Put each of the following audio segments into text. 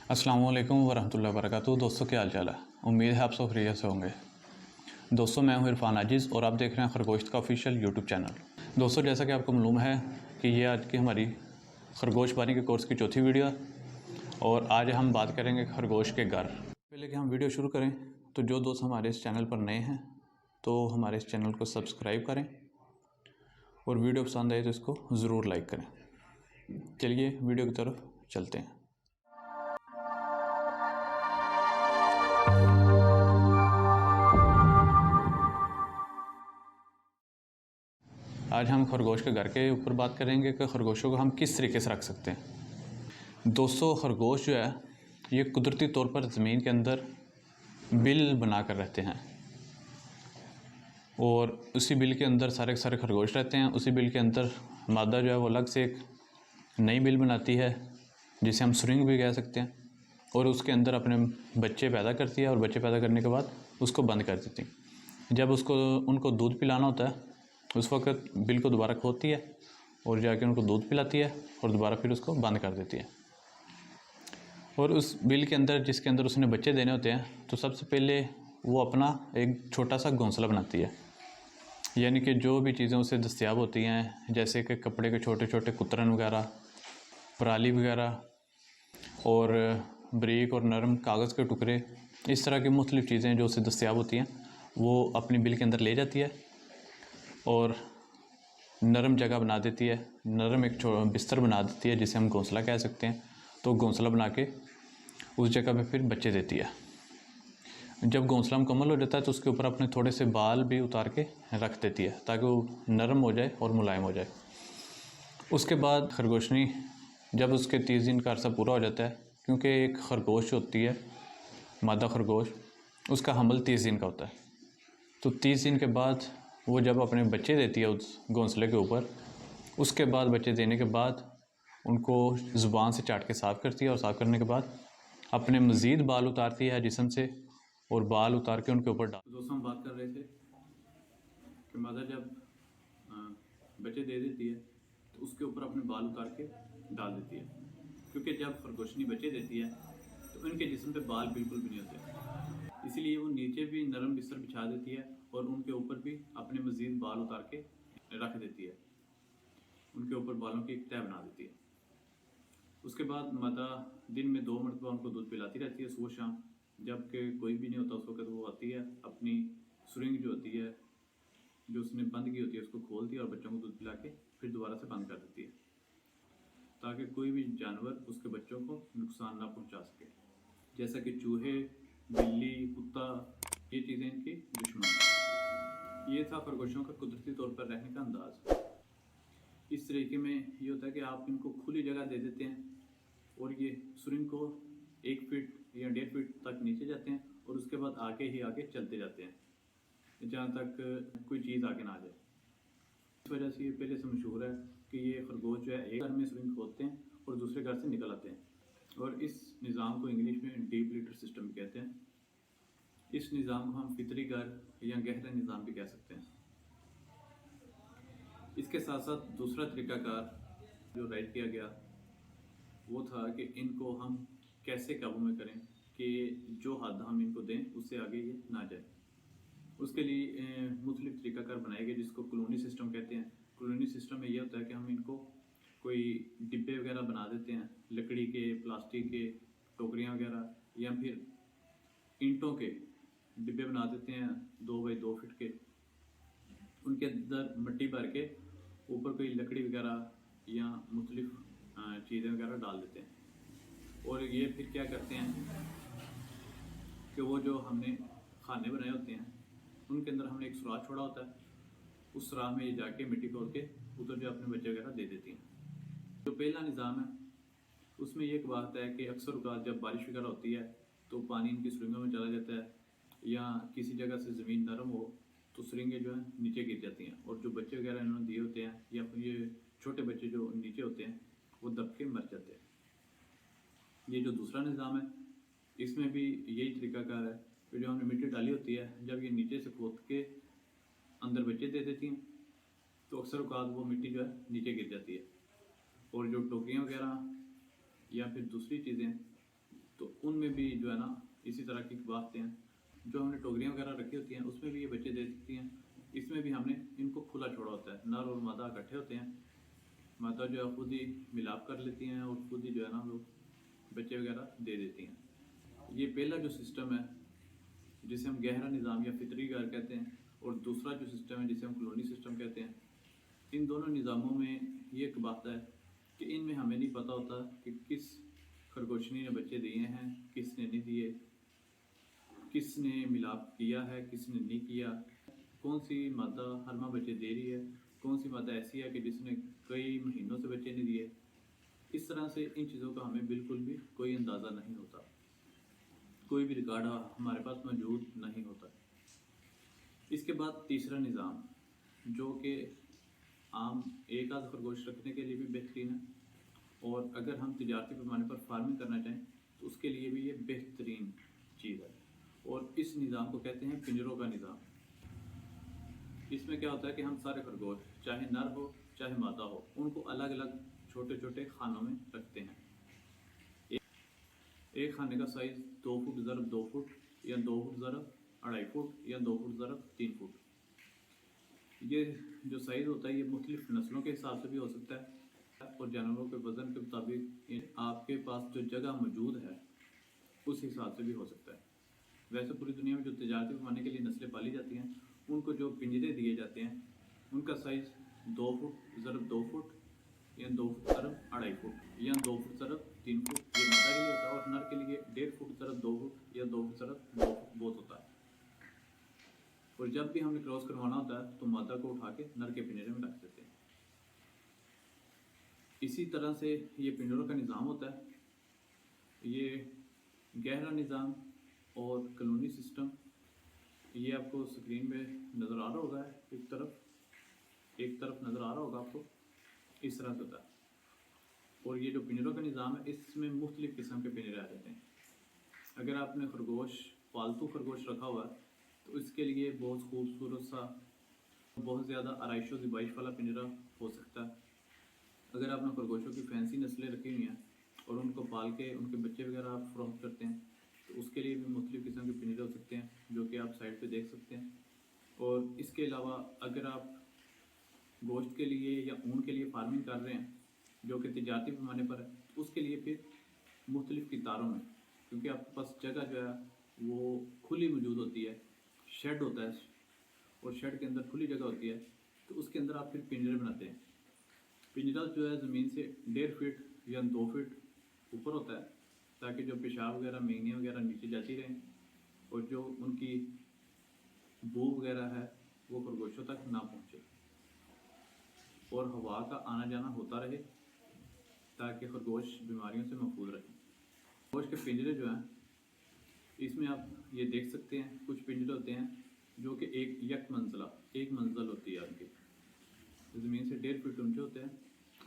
अस्सलाम वालेकुम वरहमतुल्लाहि वबरकातुहू। दोस्तों क्या हाल चाल है। उम्मीद है आप सब खैरियत से होंगे। दोस्तों मैं हूं इरफान आजिज़ और आप देख रहे हैं खरगोश का ऑफिशियल यूट्यूब चैनल। दोस्तों जैसा कि आपको मालूम है कि ये आज की हमारी खरगोश बानी के कोर्स की चौथी वीडियो है और आज हम बात करेंगे खरगोश के घर। पहले कि हम वीडियो शुरू करें तो जो दोस्त हमारे इस चैनल पर नए हैं तो हमारे इस चैनल को सब्सक्राइब करें और वीडियो पसंद आए तो इसको ज़रूर लाइक करें। चलिए वीडियो की तरफ चलते हैं। आज हम खरगोश के घर के ऊपर बात करेंगे कि खरगोशों को हम किस तरीके से रख सकते हैं। दोस्तों खरगोश जो है ये कुदरती तौर पर ज़मीन के अंदर बिल बना कर रहते हैं और उसी बिल के अंदर सारे के सारे खरगोश रहते हैं। उसी बिल के अंदर मादा जो है वो अलग से एक नई बिल बनाती है जिसे हम सुरिंग भी कह सकते हैं और उसके अंदर अपने बच्चे पैदा करती है और बच्चे पैदा करने के बाद उसको बंद कर देती है। जब उनको दूध पिलाना होता है उस वक्त बिल को दोबारा खोलती है और जाके उनको दूध पिलाती है और दोबारा फिर उसको बंद कर देती है। और उस बिल के अंदर जिसके अंदर उसने बच्चे देने होते हैं तो सबसे पहले वो अपना एक छोटा सा घोंसला बनाती है, यानी कि जो भी चीज़ें उसे दस्तयाब होती हैं जैसे कि कपड़े के छोटे छोटे कुतरन वगैरह, पराली वगैरह और बारीक और नरम कागज़ के टुकड़े, इस तरह की मुख्तलिफ़ चीज़ें जो उसे दस्तयाब होती हैं वो अपनी बिल के अंदर ले जाती है और नरम जगह बना देती है, नरम एक बिस्तर बना देती है जिसे हम घोंसला कह सकते हैं। तो घोंसला बना के उस जगह पे फिर बच्चे देती है। जब घोंसला मुकम्मल हो जाता है तो उसके ऊपर अपने थोड़े से बाल भी उतार के रख देती है ताकि वो नरम हो जाए और मुलायम हो जाए। उसके बाद खरगोशनी जब उसके 30 दिन का अरसा पूरा हो जाता है, क्योंकि एक खरगोश होती है मादा खरगोश, उसका हमल 30 दिन का होता है, तो 30 दिन के बाद वो जब अपने बच्चे देती है उस घोंसले के ऊपर, उसके बाद बच्चे देने के बाद उनको ज़ुबान से चाट के साफ़ करती है और साफ़ करने के बाद अपने मज़ीद बाल उतारती है जिस्म से और बाल उतार के उनके ऊपर डाल। दोस्तों हम बात कर रहे थे कि मदर जब बच्चे दे देती है तो उसके ऊपर अपने बाल उतार के डाल देती है, क्योंकि जब खरगोशनी बच्चे देती है तो उनके जिस्म पे बाल बिल्कुल भी नहीं होते, इसीलिए वो नीचे भी नरम बिस्तर बिछा देती है और उनके ऊपर भी अपने मज़ीद बाल उतार के रख देती है, उनके ऊपर बालों की एक तह बना देती है। उसके बाद मादा दिन में 2 मरतबा उनको दूध पिलाती रहती है सुबह शाम, जबकि कोई भी नहीं होता उस वक्त वो आती है अपनी सुरिंग जो होती है जो उसने बंद की होती है उसको खोलती है और बच्चों को दूध पिला के फिर दोबारा से बंद कर देती है ताकि कोई भी जानवर उसके बच्चों को नुकसान ना पहुंचा सके, जैसा कि चूहे, बिल्ली, कुत्ता, ये चीज़ें इनकी दुश्मन हैं। ये था खरगोशों का कुदरती तौर पर रहने का अंदाज़। इस तरीके में ये होता है कि आप इनको खुली जगह दे देते हैं और ये सुरिंग को 1 फीट या 1.5 फीट तक नीचे जाते हैं और उसके बाद आगे ही आगे चलते जाते हैं जहाँ तक कोई चीज़ आगे ना आ जाए। इस वजह से ये पहले से मशहूर है कि ये खरगोश जो है एक घर में सुरिंग खोलते हैं और दूसरे घर से निकल आते हैं, और इस निज़ाम को इंग्लिश में डीप लीटर सिस्टम कहते हैं। इस निज़ाम को हम फितरी घर या गहरा निज़ाम भी कह सकते हैं। इसके साथ साथ दूसरा तरीक़ाकार जो राइट किया गया वो था कि इनको हम कैसे काबू में करें कि जो हद हम इनको दें उससे आगे ये ना जाए। उसके लिए मुख्तलिफ तरीक़ाकार बनाए गए जिसको कॉलोनी सिस्टम कहते हैं। कॉलोनी सिस्टम में ये होता है कि हम इनको कोई डिब्बे वगैरह बना देते हैं, लकड़ी के, प्लास्टिक के, टोकरियाँ वगैरह, या फिर ईंटों के डिब्बे बना देते हैं 2 बाई 2 फीट के, उनके अंदर मिट्टी भर के ऊपर कोई लकड़ी वगैरह या मुख्तलिफ चीज़ें वगैरह डाल देते हैं। और ये फिर क्या करते हैं कि वो जो हमने खाने बनाए होते हैं उनके अंदर हमने एक सुराख छोड़ा होता है, उस सुराख में ये जाके मिट्टी तोड़ के उधर जो अपने बच्चे वगैरह दे देती हैं। जो पहला निज़ाम है उसमें ये एक बात है कि अक्सर औक़ात जब बारिश वगैरह होती है तो पानी इनकी सुरिंगों में चला जाता है, या किसी जगह से ज़मीन नरम हो तो सुरिंगें जो हैं नीचे गिर जाती हैं और जो बच्चे वगैरह इन्होंने दिए होते हैं या फिर ये छोटे बच्चे जो नीचे होते हैं वो दब के मर जाते हैं। ये जो दूसरा निज़ाम है इसमें भी यही तरीक़ाकार है कि जो हमने मिट्टी डाली होती है जब ये नीचे से खोद के अंदर बच्चे दे देती हैं तो अक्सर औक़ात वो मिट्टी जो है नीचे गिर जाती है और जो टोकरियाँ वगैरह या फिर दूसरी चीज़ें तो उनमें भी जो है ना इसी तरह की बातें हैं। जो हमने टोकरियाँ वगैरह रखी होती हैं उसमें भी ये बच्चे दे सकती हैं। इसमें भी हमने इनको खुला छोड़ा होता है, नर और मादा इकट्ठे होते हैं। मादा जो है खुद ही मिलाप कर लेती हैं और खुद ही जो है ना वो बच्चे वगैरह दे देती हैं। ये पहला जो सिस्टम है जिसे हम गहरा निज़ाम या फितरी घर कहते हैं, और दूसरा जो सिस्टम है जिसे हम कॉलोनी सिस्टम कहते हैं। इन दोनों निज़ामों में ये एक बात है कि इनमें हमें नहीं पता होता कि किस खरगोशनी ने बच्चे दिए हैं, किसने नहीं दिए, किसने मिलाप किया है, किसने नहीं किया, कौन सी मादा हर माह बच्चे दे रही है, कौन सी मादा ऐसी है कि जिसने कई महीनों से बच्चे नहीं दिए। इस तरह से इन चीज़ों का हमें बिल्कुल भी कोई अंदाज़ा नहीं होता, कोई भी रिकॉर्ड हमारे पास मौजूद नहीं होता। इसके बाद तीसरा निज़ाम जो कि आम एक आध खरगोश रखने के लिए भी बेहतरीन है, और अगर हम तिजारती पैमाने पर फार्मिंग करना चाहें तो उसके लिए भी ये बेहतरीन चीज़ है। और इस निज़ाम को कहते हैं पिंजरों का निज़ाम। इसमें क्या होता है कि हम सारे खरगोश चाहे नर हो चाहे मादा हो उनको अलग अलग छोटे छोटे खानों में रखते हैं। एक खाने का साइज़ 2 फुट ज़रब 2 फुट या 2 फुट ज़रब 2.5 फुट या 2 फुट ज़रब 3 फुट। ये जो साइज़ होता है ये मुख्तलिफ नस्लों के हिसाब से भी हो सकता है और जानवरों के वज़न के मुताबिक आपके पास जो जगह मौजूद है उस हिसाब से भी हो सकता है। वैसे पूरी दुनिया में जो तजारती पैमाने के लिए नस्लें पाली जाती हैं उनको जो पिंजरे दिए जाते हैं उनका साइज़ 2 फुट ज़रब 2 फुट या 2 फुट ज़रब 2.5 फुट या 2 फुट ज़रब 3 फुट ये मादा के लिए होता है, और नर के लिए 1.5 फुट ज़रब 2 फुट या 2 फुट ज़रब 2 फुट बहुत होता है। और जब भी हमने क्रॉस करवाना होता है तो मादा को उठा के नर के पिंजरे में रख देते हैं। इसी तरह से ये पिंजरों का निज़ाम होता है। ये गहरा निज़ाम और कॉलोनी सिस्टम ये आपको स्क्रीन में नज़र आ रहा होगा। एक तरफ नज़र आ रहा होगा आपको, इस तरह से होता है। और ये जो पिंजरों का निज़ाम है इसमें मुख्तलिफ़ किस्म के पिंजरे आ जाते हैं। अगर आपने खरगोश पालतू खरगोश रखा हुआ है तो इसके लिए बहुत खूबसूरत सा बहुत ज़्यादा आराइश व ज़िबाइश वाला पिंजरा हो सकता है। अगर आपने खरगोशों की फैंसी नस्लें रखी हुई हैं और उनको पाल के उनके बच्चे वगैरह आप फ़रोख्त करते हैं तो उसके लिए भी मुख्तलिफ़ किस्म के पिंजरे हो सकते हैं जो कि आप साइड पे देख सकते हैं। और इसके अलावा अगर आप गोश्त के लिए या ऊन के लिए फार्मिंग कर रहे हैं जो कि तिजारती पैमाने पर है उसके लिए फिर मुख्तलिफ़ कितारों में, क्योंकि आपके पास जगह जो है वो खुली मौजूद होती है, शेड होता है और शेड के अंदर खुली जगह होती है तो उसके अंदर आप फिर पिंजरे बनाते हैं। पिंजरा जो है ज़मीन से 1.5 फीट या 2 फीट ऊपर होता है ताकि जो पेशाब वगैरह मेंगनियाँ वगैरह नीचे जाती रहें और जो उनकी बू वगैरह है वो खरगोशों तक ना पहुँचे और हवा का आना जाना होता रहे ताकि खरगोश बीमारियों से महफूज रहें। खरगोश के पिंजरे जो हैं इसमें आप ये देख सकते हैं कुछ पिंजरे होते हैं जो कि एक मंजिल होती है उनकी, ज़मीन से 1.5 फीट ऊंचे होते हैं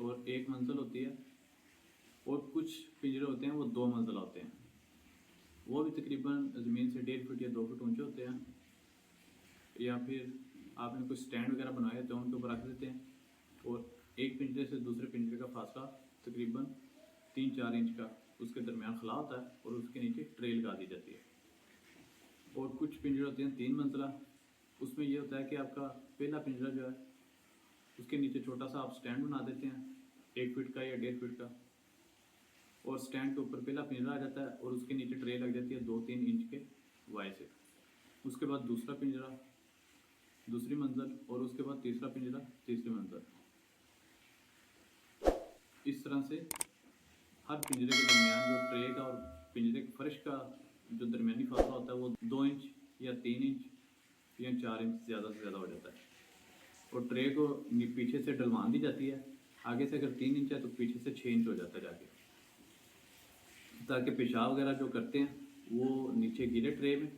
और एक मंजिल होती है। और कुछ पिंजरे होते हैं वो 2 मंजिला होते हैं, वो भी तकरीबन ज़मीन से 1.5 फीट या 2 फीट ऊंचे होते हैं। या फिर आपने कुछ स्टैंड वगैरह बनाए तो उनके ऊपर रख देते हैं और एक पिंजरे से दूसरे पिंजरे का फासला तकरीबन 3-4 इंच का उसके दरमियान खला होता है और उसके नीचे ट्रे लगा दी जाती है। और कुछ पिंजरे होते हैं 3 मंजिला, उसमें ये होता है कि आपका पहला पिंजरा जो है उसके नीचे छोटा सा आप स्टैंड बना देते हैं 1 फीट का या 1.5 फीट का, और स्टैंड के ऊपर पहला पिंजरा आ जाता है और उसके नीचे ट्रे लग जाती है 2-3 इंच के वाई से। उसके बाद दूसरा पिंजरा दूसरी मंजिल और उसके बाद तीसरा पिंजरा तीसरी मंजिल। इस तरह से हर पिंजरे के दरमियान जो ट्रे का और पिंजरे के फर्श का जो दरमियानी फासला होता है वो 2 इंच या 3 इंच या 4 इंच ज़्यादा से ज़्यादा हो जाता है। और ट्रे को पीछे से डलवान दी जाती है, आगे से अगर 3 इंच है तो पीछे से 6 इंच हो जाता है जाके, ताकि पेशाब वगैरह जो करते हैं वो नीचे गिरे ट्रे में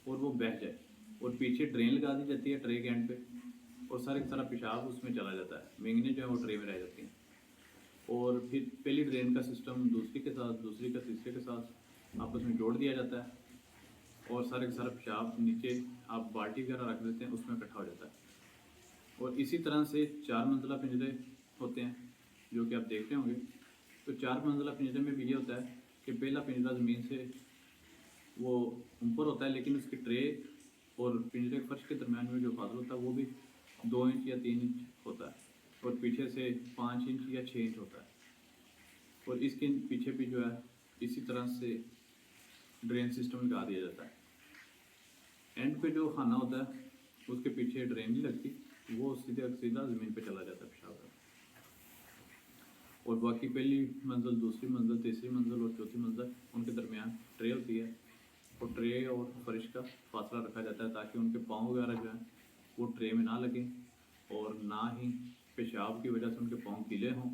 और वो बह जाए। और पीछे ड्रेन लगा दी जाती है ट्रे के एंड पे और सारा का सारा पेशाब उसमें चला जाता है, मेंगने जो है वो ट्रे में रह जाती हैं। और फिर पहली ड्रेन का सिस्टम दूसरी के साथ, दूसरी का तीसरे के साथ आपस में जोड़ दिया जाता है और सारे का सारा पेशाब नीचे आप बाल्टी वगैरह रख देते हैं उसमें इकट्ठा हो जाता है। और इसी तरह से 4 मंजिला पिंजरे होते हैं जो कि आप देख रहे होंगे। तो 4 मंजिला पिंजरे में भी ये होता है कि पहला पिंजरा ज़मीन से वो ऊपर होता है, लेकिन उसकी ट्रे और पिंजरे के फर्श के दरमियान में जो फासला होता है वो भी 2 इंच या 3 इंच होता है, और पीछे से 5 इंच या 6 इंच होता है। और इसके पीछे भी जो है इसी तरह से ड्रेन सिस्टम लगा दिया जाता है। एंड पे जो खाना होता है उसके पीछे ड्रेन नहीं लगती, वो सीधा ज़मीन पे चला जाता है पेशाब का। और बाकी पहली मंजिल, दूसरी मंजिल, तीसरी मंजिल और चौथी मंजिल, उनके दरमियान ट्रे होती है, और ट्रे और फर्श का फासला रखा जाता है ताकि उनके पाँव वगैरह जो है वो ट्रे में ना लगें, और ना ही पेशाब की वजह से उनके पाँव गीले हों,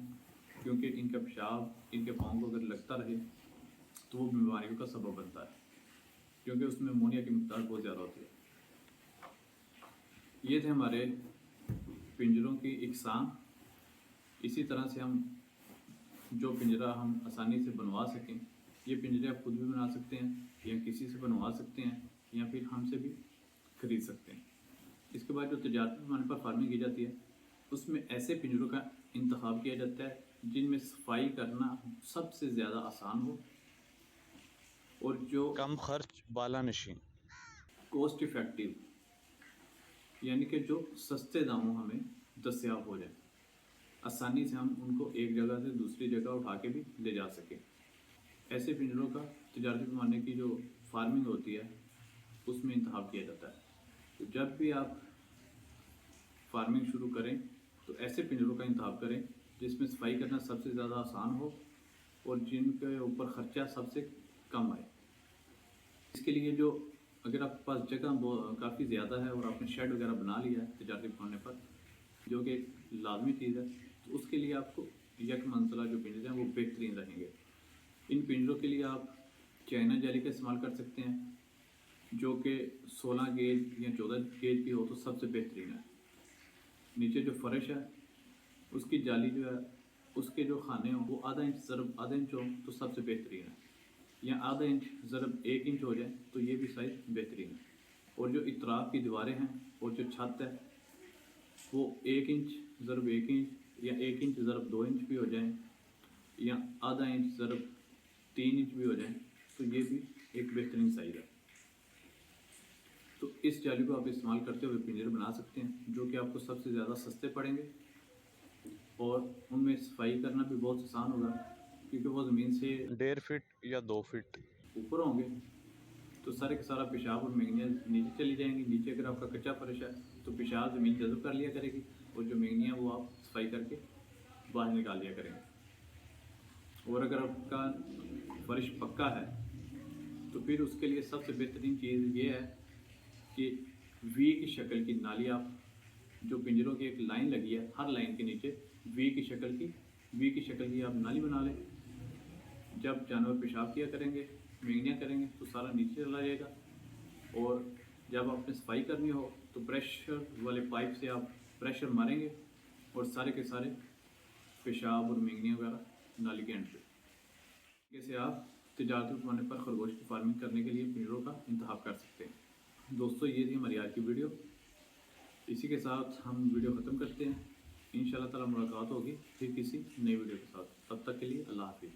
क्योंकि इनका पेशाब इनके पाँव को अगर लगता रहे तो वो बीमारियों का सबब बनता है, क्योंकि उसमें अमोनिया की मिक़दार बहुत ज़्यादा होती है। ये थे हमारे पिंजरों की इकसाम। इसी तरह से हम जो पिंजरा हम आसानी से बनवा सकें, ये पिंजरे आप खुद भी बना सकते हैं या किसी से बनवा सकते हैं या फिर हमसे भी ख़रीद सकते हैं। इसके बाद जो तजारती पैमाने पर फार्मिंग की जाती है उसमें ऐसे पिंजरों का इंतखाब किया जाता है जिनमें सफाई करना सबसे ज़्यादा आसान हो, और जो कम खर्च वाला नशीन, कॉस्ट इफ़ेक्टिव, यानी कि जो सस्ते दामों हमें दस्तयाब हो जाए, आसानी से हम उनको एक जगह से दूसरी जगह उठा के भी ले जा सकें। ऐसे पिंजरों का तजारती पैमाने की जो फार्मिंग होती है उसमें इंतखाब किया जाता है। तो जब भी आप फार्मिंग शुरू करें तो ऐसे पिंजरों का इंतखाब करें जिसमें सफाई करना सबसे ज़्यादा आसान हो और जिनके ऊपर ख़र्चा सबसे कम आए। इसके लिए जो अगर आपके पास जगह काफ़ी ज़्यादा है और आपने शेड वगैरह बना लिया है तजारती पैमाने पर, जो कि लाजमी चीज़ है, तो उसके लिए आपको एक मंजिला जो पिंजरे हैं वो बेहतरीन रहेंगे। इन पिंजरों के लिए आप चाइना जाली का इस्तेमाल कर सकते हैं, जो कि 16 गेज या 14 गेज की हो तो सबसे बेहतरीन है। नीचे जो फर्श है उसकी जाली जो है, उसके जो खाने हों वो आधा इंच ज़रब आधा इंच हो तो सबसे बेहतरीन है, या आधा इंच ज़रब 1 इंच हो जाए तो ये भी साइज़ बेहतरीन है। और जो इतराफ़ की दीवारें हैं और जो छत है वो 1 इंच ज़रब 1 इंच या 1 इंच ज़रब 2 इंच भी हो जाए, या आधा इंच ज़रब 3 इंच भी हो जाए, तो ये भी एक बेहतरीन साइज़ है। तो इस जाली को आप इस्तेमाल करते हुए पिंजरे बना सकते हैं, जो कि आपको सबसे ज़्यादा सस्ते पड़ेंगे और उनमें सफाई करना भी बहुत आसान होगा, क्योंकि वो ज़मीन से 1.5 फीट या 2 फीट। ऊपर होंगे तो सारे का सारा पेशाब और मैंगनियाँ नीचे चली जाएंगी। नीचे अगर आपका कच्चा फर्श है तो पेशाब ज़मीन जज़ब कर लिया करेगी, और जो मैंगनियाँ वो आप सफाई करके बाहर निकाल लिया करेंगे। और अगर आपका फर्श पक्का है तो फिर उसके लिए सबसे बेहतरीन चीज़ ये है कि वी की शक्ल की नाली, आप जो पिंजरों की एक लाइन लगी है हर लाइन के नीचे वी की शक्ल की आप नाली बना लें। जब जानवर पेशाब किया करेंगे, मैंगनियाँ करेंगे तो सारा नीचे चला जाएगा, और जब आपने सफाई करनी हो तो प्रेशर वाले पाइप से आप प्रेशर मारेंगे और सारे के सारे पेशाब और मैंगनियाँ वगैरह नाली के एंड पे। जैसे आप तजारती पैमाने पर खरगोश की फार्मिंग करने के लिए पिंजरों का इंतखाब कर सकते हैं। दोस्तों, ये थी हमारी आज की वीडियो। इसी के साथ हम वीडियो ख़त्म करते हैं। इंशाअल्लाह ताला मुलाकात होगी फिर किसी नई वीडियो के साथ। तब तक के लिए अल्लाह हाफिज़।